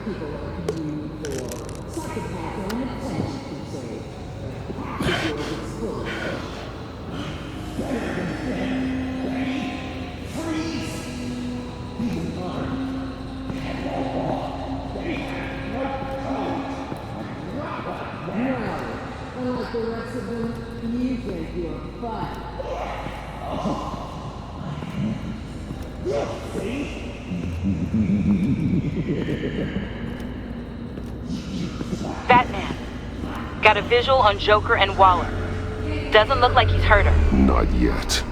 people like you for psychopath and a flesh crusade. The package yours is full. Well, unlike the rest of them, you think you're fun. Batman. Got a visual on Joker and Waller. Doesn't look like he's hurt her. Not yet.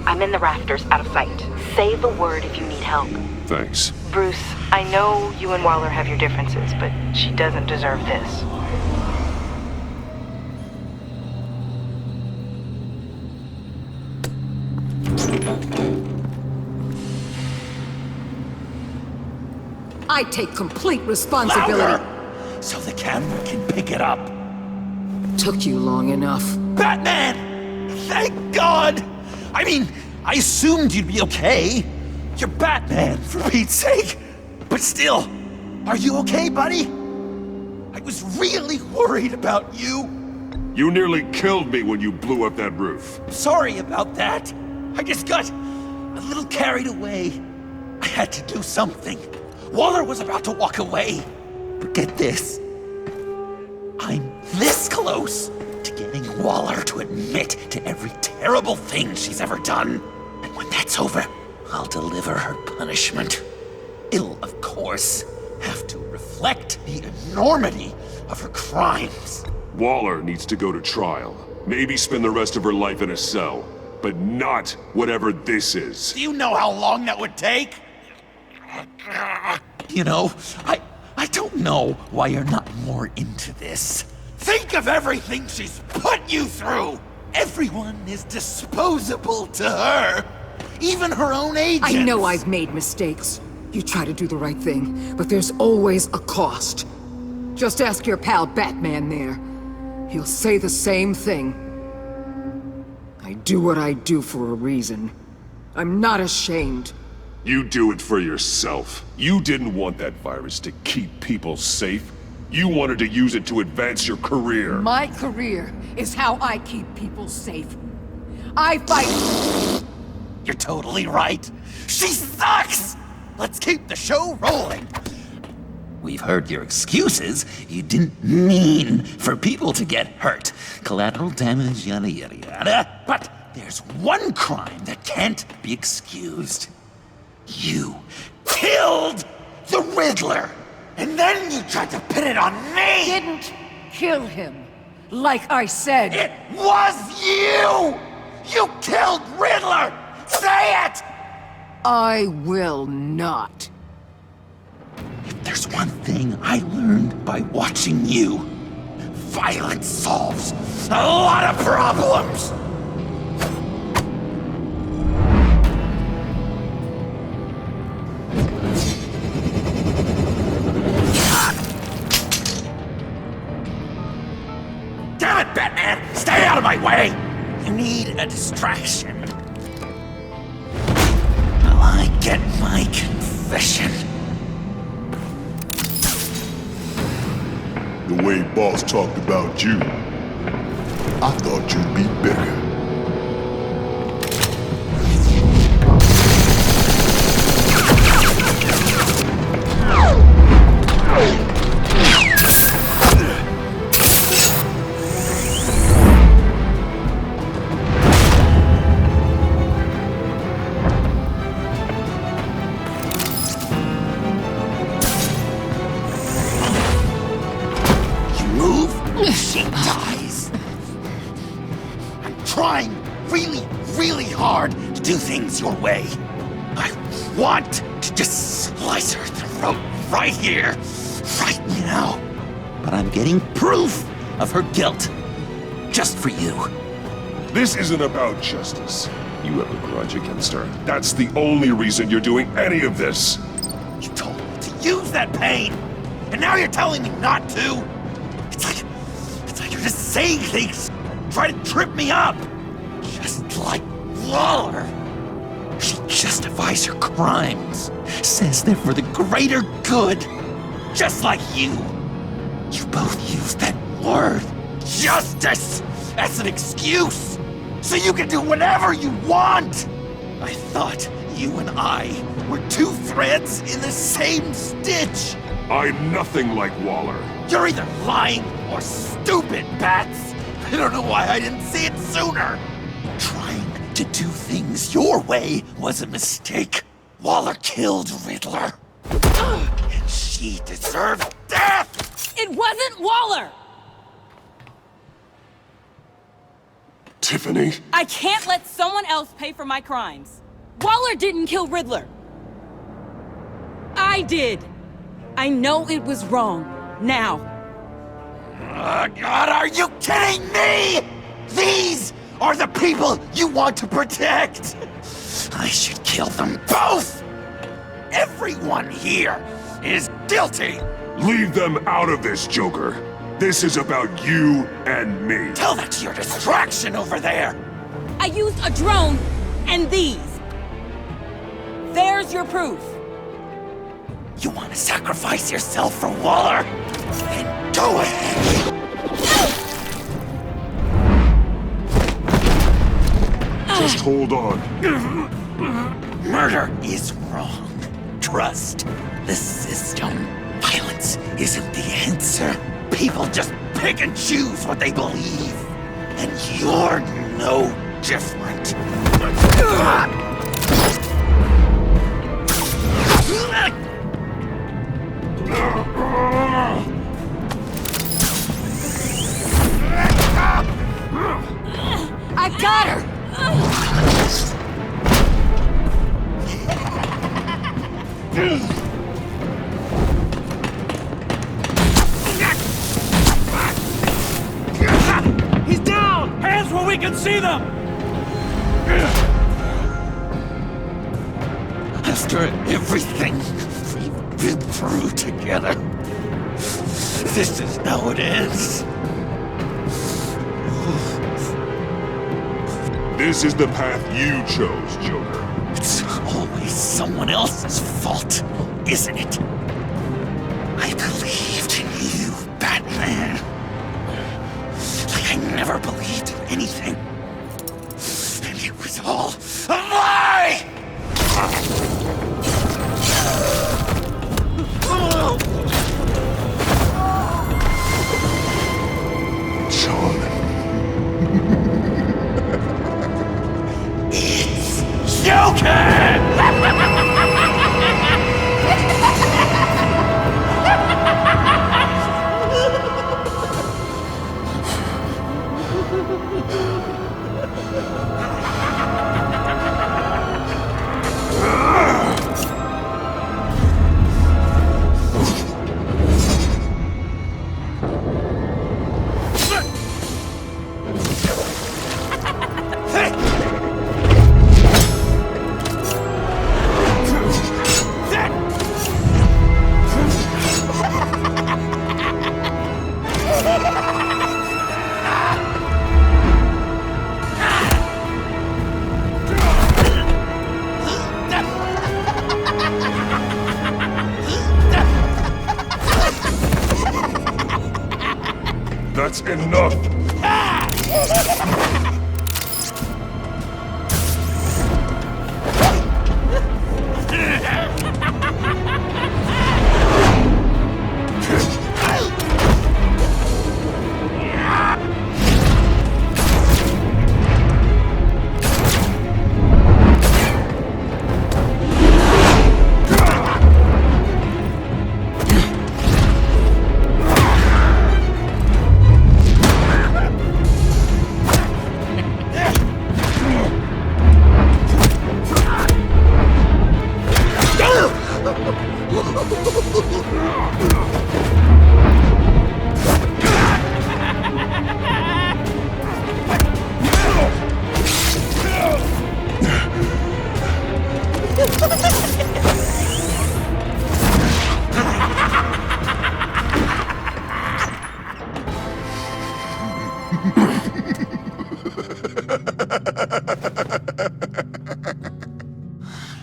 I'm in the rafters, out of sight. Say the word if you need help. Thanks. Bruce, I know you and Waller have your differences, but she doesn't deserve this. I take complete responsibility. Louder! So the camera can pick it up. Took you long enough. Batman! Thank God! I mean, I assumed you'd be okay. You're Batman, for Pete's sake. But still, are you okay, buddy? I was really worried about you. You nearly killed me when you blew up that roof. Sorry about that. I just got a little carried away. I had to do something. Waller was about to walk away. But get this. I'm this close to getting Waller to admit to every terrible thing she's ever done. And when that's over, I'll deliver her punishment. It'll, of course, have to reflect the enormity of her crimes. Waller needs to go to trial. Maybe spend the rest of her life in a cell. But not whatever this is. Do you know how long that would take? You know, I don't know why you're not more into this. Think of everything she's put you through! Everyone is disposable to her. Even her own agents. I know I've made mistakes. You try to do the right thing, but there's always a cost. Just ask your pal Batman there. He'll say the same thing. I do what I do for a reason. I'm not ashamed. You do it for yourself. You didn't want that virus to keep people safe. You wanted to use it to advance your career. My career is how I keep people safe. I fight... You're totally right. She sucks! Let's keep the show rolling. We've heard your excuses. You didn't mean for people to get hurt. Collateral damage, yada yada yada. But there's one crime that can't be excused. You killed the Riddler! And then you tried to pin it on me! Didn't kill him, like I said. It was you! You killed Riddler! Say it! I will not. If there's one thing I learned by watching you, violence solves a lot of problems! Damn it, Batman! Stay out of my way! You need a distraction. Will I get my confession? The way Boss talked about you, I thought you'd be bigger. She dies. I'm trying really hard to do things your way. I want to just slice her throat right here, right now. But I'm getting proof of her guilt. Just for you. This isn't about justice. You have a grudge against her. That's the only reason you're doing any of this. You told me to use that pain, and now you're telling me not to? It's like you're just saying things, try to trip me up. Just like Waller. She justifies her crimes, says they're for the greater good. just like you. You both use that word, justice, as an excuse, so you can do whatever you want. I thought you and I were two threads in the same stitch. I'm nothing like Waller. You're either lying or stupid, Bats. I don't know why I didn't see it sooner. Trying to do things your way was a mistake. Waller killed Riddler. And she deserved death! It wasn't Waller! Tiffany? I can't let someone else pay for my crimes. Waller didn't kill Riddler. I did. I know it was wrong. Now. God, are you kidding me? These are the people you want to protect. I should kill them both. Everyone here is guilty. Leave them out of this, Joker. This is about you and me. Tell that to your distraction over there. I used a drone and these. There's your proof. You want to sacrifice yourself for Waller? Then go ahead. Just hold on. Murder is wrong. Trust the system. Violence isn't the answer. People just pick and choose what they believe. And you're no different. I got her! He's down! Hands where we can see them! After everything we've been through together, this is how it ends. This is the path you chose, Joker. It's always someone else's fault, isn't it? I believed in you, Batman. Like I never believed in anything. And it was all a lie! John. Joker! That's enough!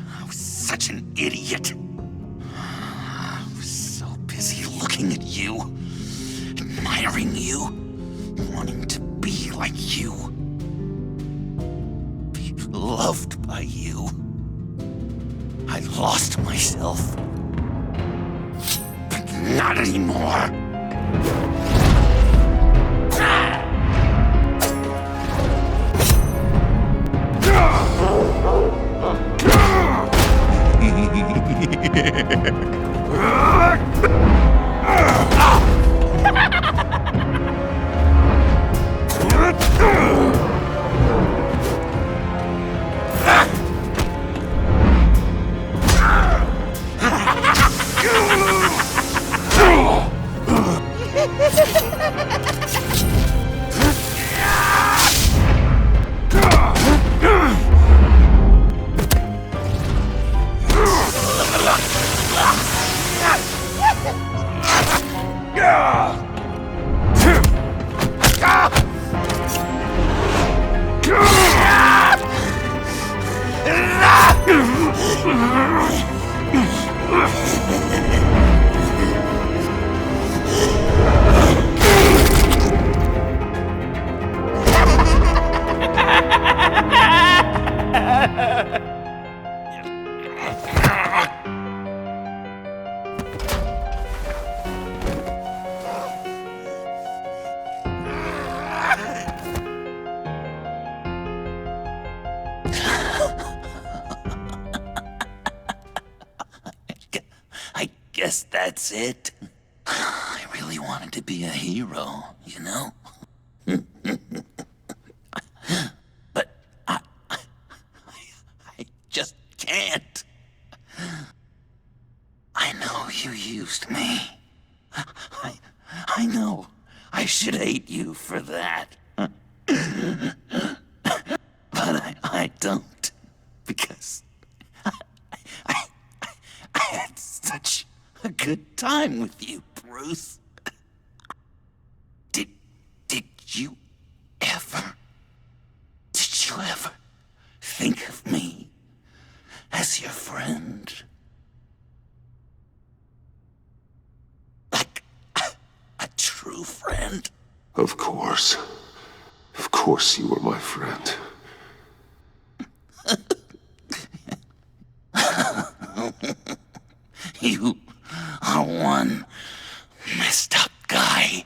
I was such an idiot. I was so busy looking at you, admiring you, wanting to be like you, be loved by you. I lost myself, but not anymore. I guess that's it. I really wanted to be a hero, you know? But I just can't. I know you used me. I know I should hate you for that. But I don't, because I had such a good time with you, Bruce. Did you ever think of me as your friend? Like a true friend? Of course. Of course you were my friend. You are one messed up guy.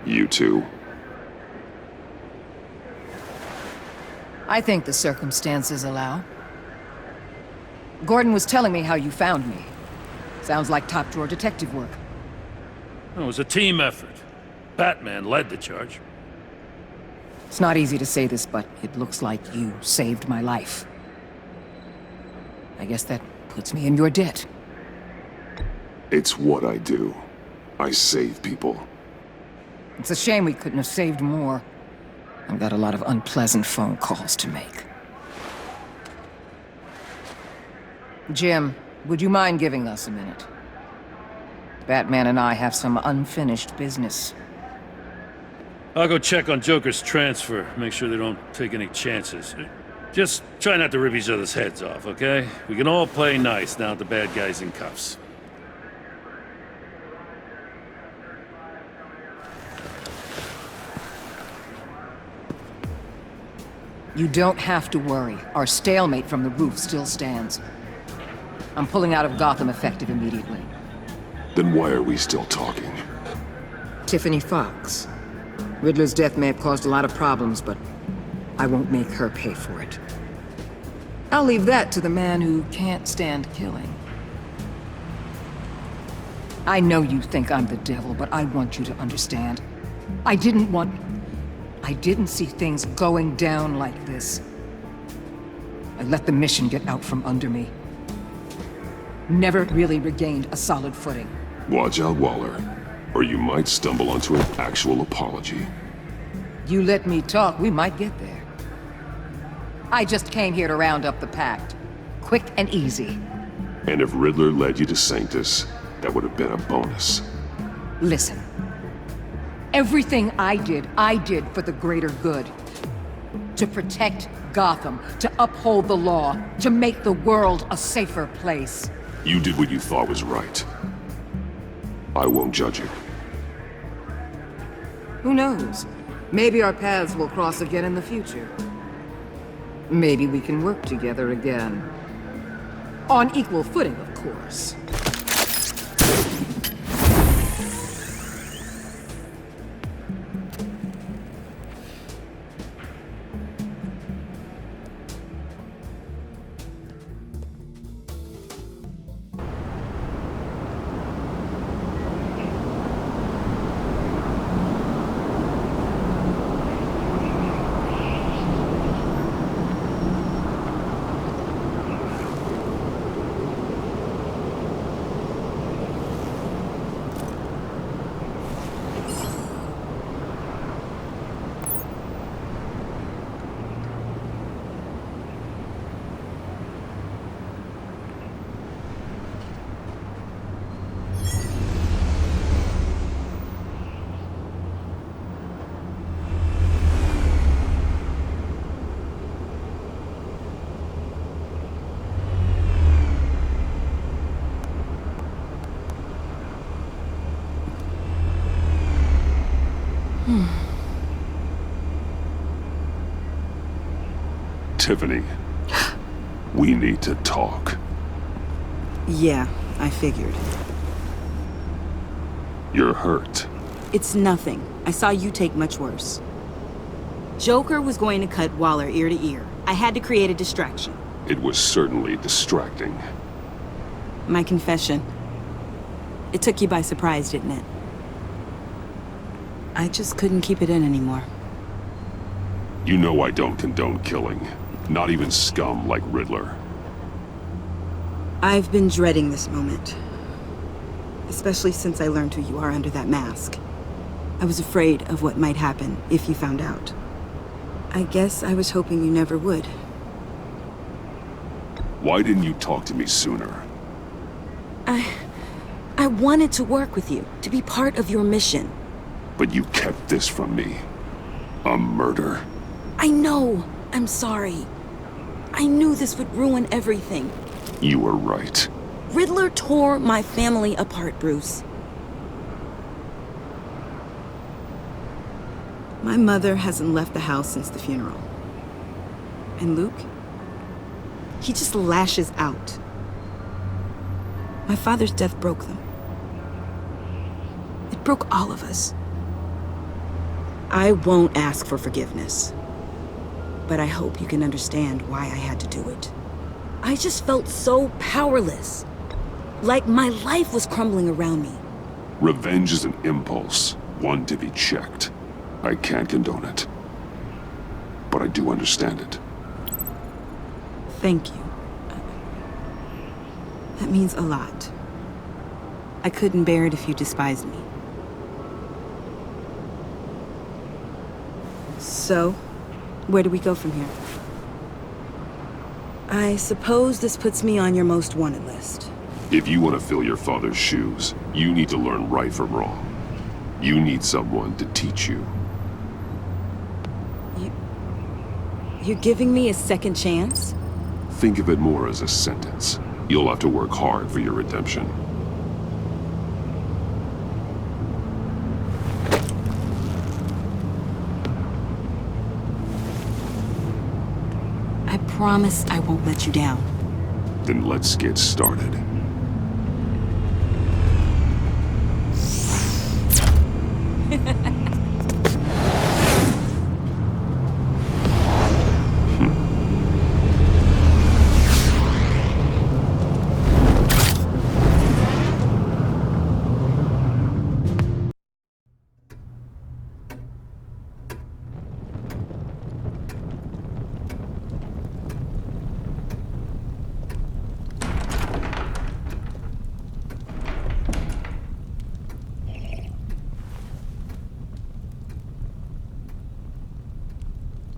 You too. I think the circumstances allow. Gordon was telling me how you found me. Sounds like top-drawer detective work. It was a team effort. Batman led the charge. It's not easy to say this, but it looks like you saved my life. I guess that puts me in your debt. It's what I do. I save people. It's a shame we couldn't have saved more. I've got a lot of unpleasant phone calls to make. Jim, would you mind giving us a minute? Batman and I have some unfinished business. I'll go check on Joker's transfer, make sure they don't take any chances. Just try not to rip each other's heads off, okay? We can all play nice now that the bad guy's in cuffs. You don't have to worry. Our stalemate from the roof still stands. I'm pulling out of Gotham effective immediately. Then why are we still talking? Tiffany Fox. Riddler's death may have caused a lot of problems, but I won't make her pay for it. I'll leave that to the man who can't stand killing. I know you think I'm the devil, but I want you to understand. I didn't see things going down like this. I let the mission get out from under me. never really regained a solid footing. Watch out, Waller, or you might stumble onto an actual apology. You let me talk, we might get there. I just came here to round up the Pact. Quick and easy. And if Riddler led you to Sanctus, that would have been a bonus. Listen. Everything I did for the greater good. To protect Gotham, to uphold the law, to make the world a safer place. You did what you thought was right. I won't judge you. Who knows? Maybe our paths will cross again in the future. Maybe we can work together again. On equal footing, of course. Tiffany, we need to talk. Yeah, I figured. You're hurt. It's nothing. I saw you take much worse. Joker was going to cut Waller ear to ear. I had to create a distraction. It was certainly distracting. My confession. It took you by surprise, didn't it? I just couldn't keep it in anymore. You know I don't condone killing. Not even scum like Riddler. I've been dreading this moment. Especially since I learned who you are under that mask. I was afraid of what might happen if you found out. I guess I was hoping you never would. Why didn't you talk to me sooner? I wanted to work with you, to be part of your mission. But you kept this from me. A murder. I know. I'm sorry. I knew this would ruin everything. You were right. Riddler tore my family apart, Bruce. My mother hasn't left the house since the funeral. And Luke? He just lashes out. My father's death broke them. It broke all of us. I won't ask for forgiveness. But I hope you can understand why I had to do it. I just felt so powerless. Like my life was crumbling around me. Revenge is an impulse, one to be checked. I can't condone it. But I do understand it. Thank you. That means a lot. I couldn't bear it if you despised me. So, where do we go from here? I suppose this puts me on your most wanted list. If you want to fill your father's shoes, you need to learn right from wrong. You need someone to teach you. You're giving me a second chance? Think of it more as a sentence. You'll have to work hard for your redemption. I promise I won't let you down. Then let's get started.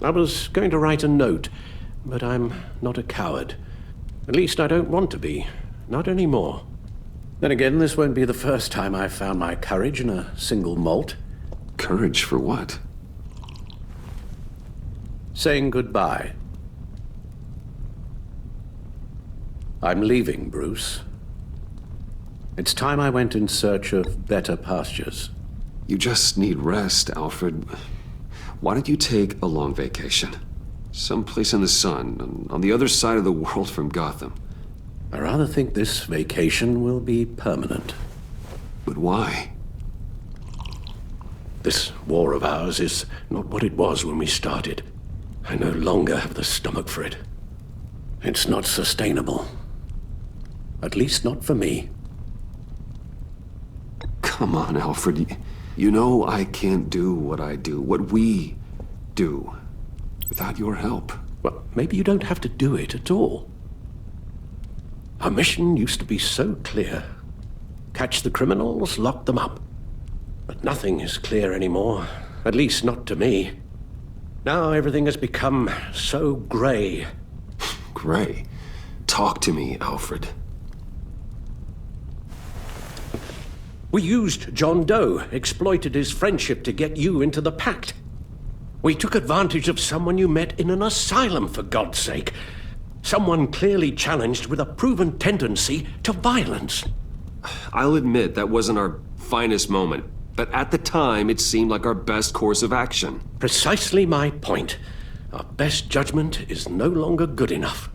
I was going to write a note, but I'm not a coward. At least I don't want to be. Not anymore. Then again, this won't be the first time I've found my courage in a single molt. Courage for what? Saying goodbye. I'm leaving, Bruce. It's time I went in search of better pastures. You just need rest, Alfred. Why don't you take a long vacation? Someplace in the sun, on the other side of the world from Gotham. I rather think this vacation will be permanent. But why? This war of ours is not what it was when we started. I no longer have the stomach for it. It's not sustainable. At least not for me. Come on, Alfred. You know I can't do what I do, what we do, without your help. Well, maybe you don't have to do it at all. Our mission used to be so clear. Catch the criminals, lock them up. But nothing is clear anymore, at least not to me. Now everything has become so gray. Gray? Talk to me, Alfred. We used John Doe, exploited his friendship to get you into the pact. We took advantage of someone you met in an asylum, for God's sake. Someone clearly challenged with a proven tendency to violence. I'll admit that wasn't our finest moment, but at the time it seemed like our best course of action. Precisely my point. Our best judgment is no longer good enough.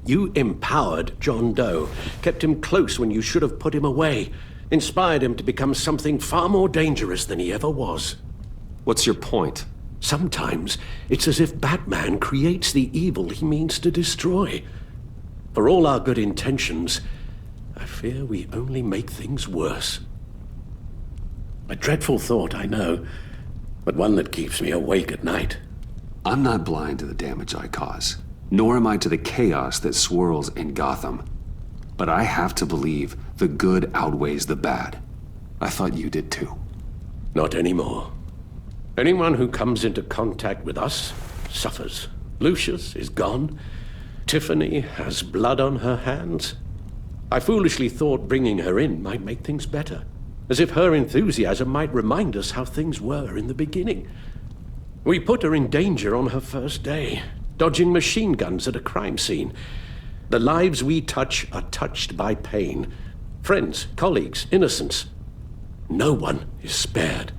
You empowered John Doe, kept him close when you should have put him away, inspired him to become something far more dangerous than he ever was. What's your point? Sometimes it's as if Batman creates the evil he means to destroy. For all our good intentions, I fear we only make things worse. A dreadful thought, I know, but one that keeps me awake at night. I'm not blind to the damage I cause, nor am I to the chaos that swirls in Gotham. But I have to believe the good outweighs the bad. I thought you did too. Not anymore. Anyone who comes into contact with us suffers. Lucius is gone. Tiffany has blood on her hands. I foolishly thought bringing her in might make things better, as if her enthusiasm might remind us how things were in the beginning. We put her in danger on her first day, dodging machine guns at a crime scene. The lives we touch are touched by pain. Friends, colleagues, innocents. No one is spared.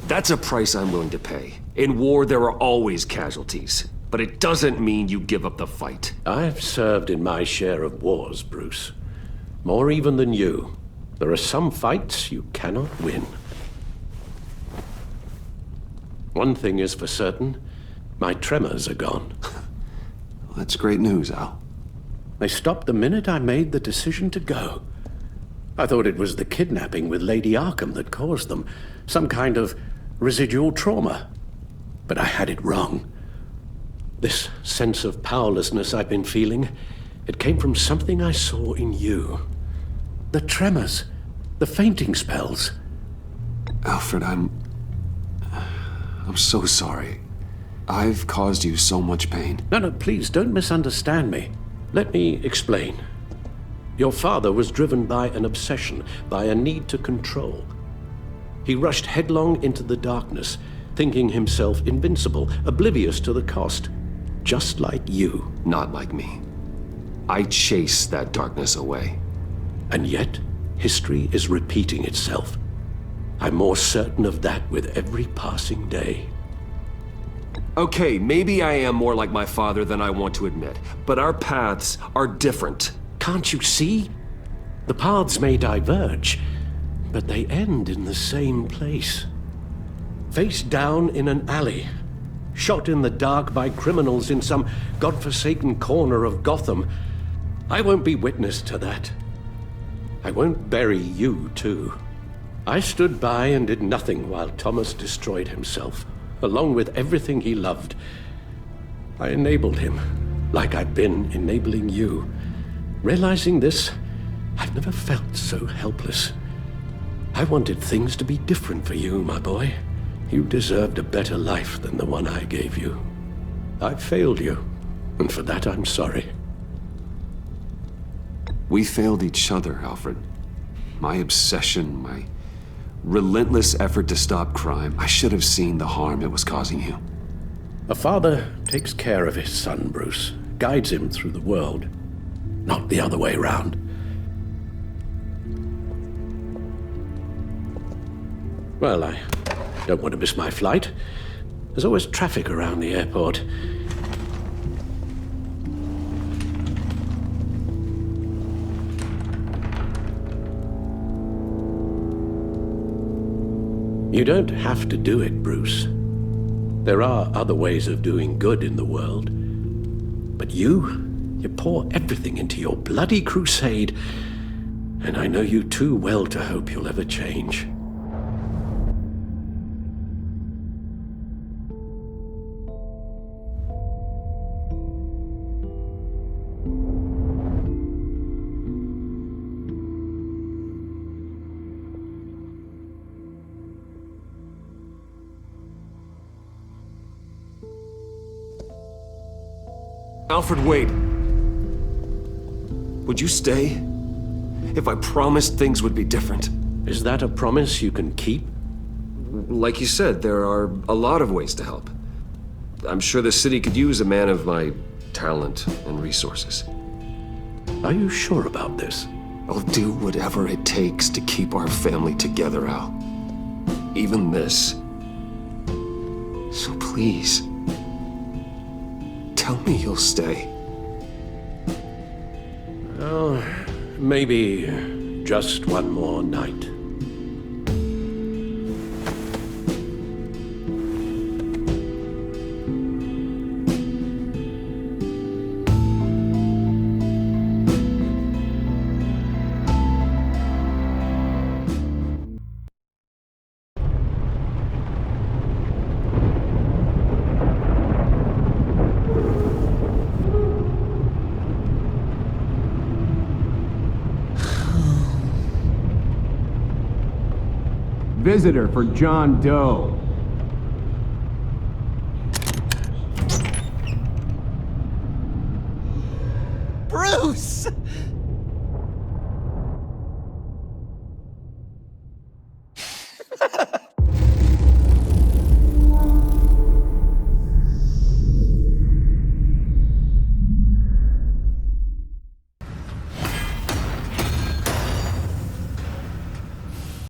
That's a price I'm willing to pay. In war, there are always casualties. But it doesn't mean you give up the fight. I've served in my share of wars, Bruce. More even than you. There are some fights you cannot win. One thing is for certain, my tremors are gone. Well, that's great news, Al. They stopped the minute I made the decision to go. I thought it was the kidnapping with Lady Arkham that caused them. Some kind of residual trauma. But I had it wrong. This sense of powerlessness I've been feeling, it came from something I saw in you. The tremors, the fainting spells. Alfred, I'm so sorry. I've caused you so much pain. No, please don't misunderstand me. Let me explain. Your father was driven by an obsession, by a need to control. He rushed headlong into the darkness, thinking himself invincible, oblivious to the cost. Just like you. Not like me. I chased that darkness away. And yet, history is repeating itself. I'm more certain of that with every passing day. Okay, maybe I am more like my father than I want to admit, but our paths are different. Can't you see? The paths may diverge, but they end in the same place. Face down in an alley, shot in the dark by criminals in some godforsaken corner of Gotham. I won't be witness to that. I won't bury you, too. I stood by and did nothing while Thomas destroyed himself, along with everything he loved. I enabled him, like I'd been enabling you. Realizing this, I've never felt so helpless. I wanted things to be different for you, my boy. You deserved a better life than the one I gave you. I failed you, and for that I'm sorry. We failed each other, Alfred. My obsession, my relentless effort to stop crime. I should have seen the harm it was causing you. A father takes care of his son, Bruce, guides him through the world, not the other way round. Well, I don't want to miss my flight. There's always traffic around the airport. You don't have to do it, Bruce. There are other ways of doing good in the world. But you pour everything into your bloody crusade, and I know you too well to hope you'll ever change. Alfred, wait. Would you stay? If I promised things would be different. Is that a promise you can keep? Like you said, there are a lot of ways to help. I'm sure the city could use a man of my talent and resources. Are you sure about this? I'll do whatever it takes to keep our family together, Al. Even this. So please, tell me you'll stay. Oh, maybe just one more night. Visitor for John Doe. Bruce!